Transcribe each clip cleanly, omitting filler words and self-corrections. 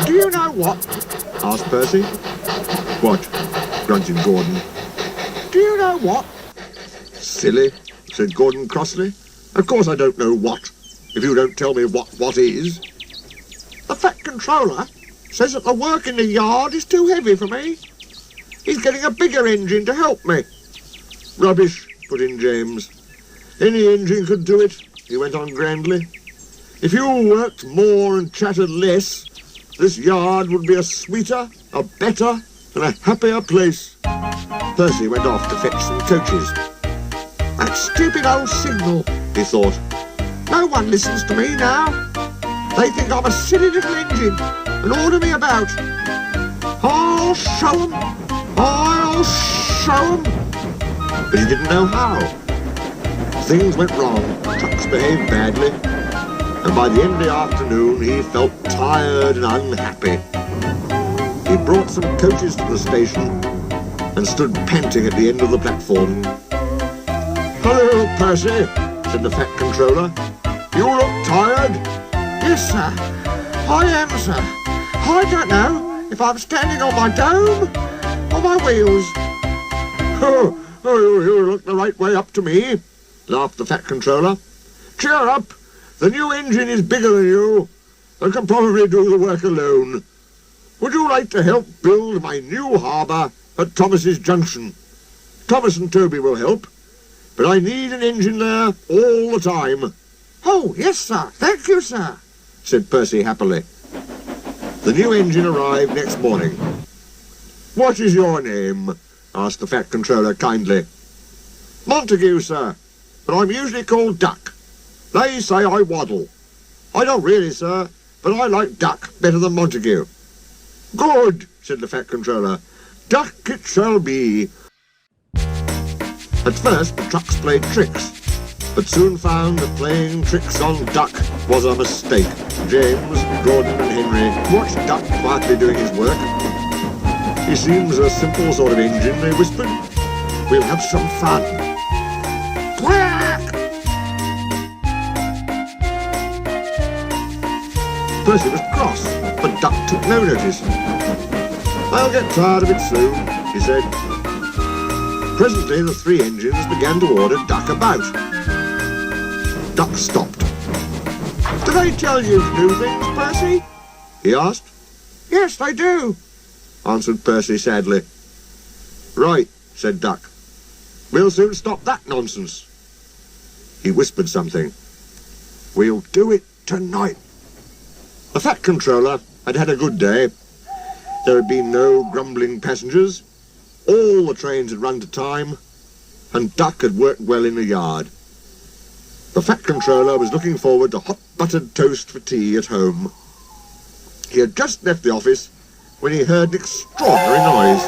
Do you know what? Asked Percy. What? Grunted Gordon. Do you know what? Silly, said Gordon crossly. Of course I don't know what, if you don't tell me what is. The Fat Controller says that the work in the yard is too heavy for me. He's getting a bigger engine to help me. Rubbish, put in James. Any engine could do it, he went on grandly. If you worked more and chattered less, this yard would be a sweeter, a better, and a happier place. Percy went off to fetch some coaches. That stupid old signal, he thought. No one listens to me now. They think I'm a silly little engine and order me about. I'll show 'em. I'll show 'em. But he didn't know how. Things went wrong. Trucks behaved badly. And by the end of the afternoon, he felt tired and unhappy. He brought some coaches to the station and stood panting at the end of the platform. Hello, Percy, said the Fat Controller. You look tired? Yes, sir. I am, sir. I don't know if I'm standing on my dome or my wheels. Oh, you look the right way up to me, laughed the Fat Controller. Cheer up. The new engine is bigger than you and can probably do the work alone. Would you like to help build my new harbour at Thomas's Junction? Thomas and Toby will help, but I need an engine there all the time. Oh, yes, sir. Thank you, sir, said Percy happily. The new engine arrived next morning. What is your name? Asked the Fat Controller kindly. Montague, sir, but I'm usually called Duck. They say I waddle. I don't really, sir, but I like Duck better than Montague. Good, said the Fat Controller. Duck it shall be. At first, the trucks played tricks, but soon found that playing tricks on Duck was a mistake. James, Gordon and Henry watched Duck quietly doing his work. He seems a simple sort of engine, they whispered. We'll have some fun. Quack! Percy was cross, but Duck took no notice. I'll get tired of it soon, he said. Presently the three engines began to order Duck about. Duck stopped. Do they tell you to do things, Percy? He asked. Yes, they do, answered Percy sadly. Right, said Duck. We'll soon stop that nonsense. He whispered something. We'll do it tonight. The Fat Controller had had a good day. There had been no grumbling passengers. All the trains had run to time, and Duck had worked well in the yard. The Fat Controller was looking forward to hot buttered toast for tea at home. He had just left the office when he heard an extraordinary noise.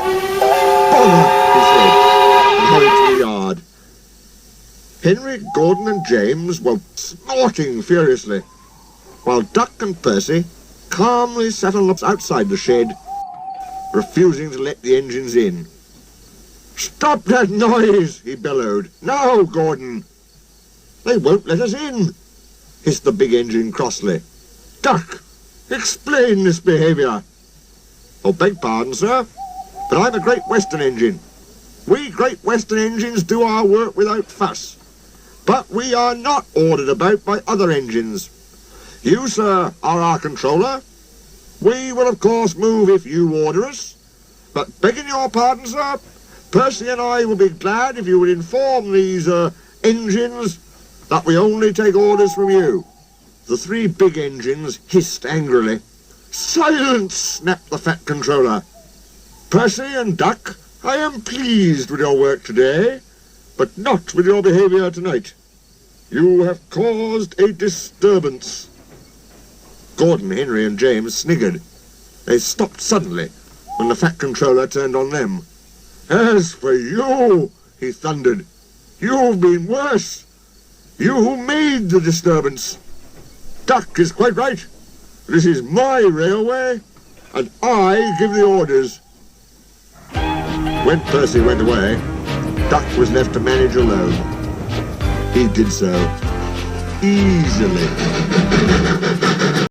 Bother, he said, and hurried to the yard. Henry, Gordon and James were snorting furiously, while Duck and Percy calmly sat outside the shed, refusing to let the engines in. Stop that noise, he bellowed. Now, Gordon. They won't let us in, hissed the big engine crossly. Duck, explain this behaviour. Oh, beg pardon, sir, but I'm a Great Western engine. We Great Western engines do our work without fuss, but we are not ordered about by other engines. You, sir, are our controller. We will, of course, move if you order us, but begging your pardon, sir, Percy and I will be glad if you would inform these, engines that we only take orders from you. The three big engines hissed angrily. Silence, snapped the Fat Controller. Percy and Duck, I am pleased with your work today, but not with your behaviour tonight. You have caused a disturbance. Gordon, Henry and James sniggered. They stopped suddenly when the Fat Controller turned on them. As for you, he thundered, you've been worse. You who made the disturbance. Duck is quite right. This is my railway, and I give the orders. When Percy went away, Duck was left to manage alone. He did so easily.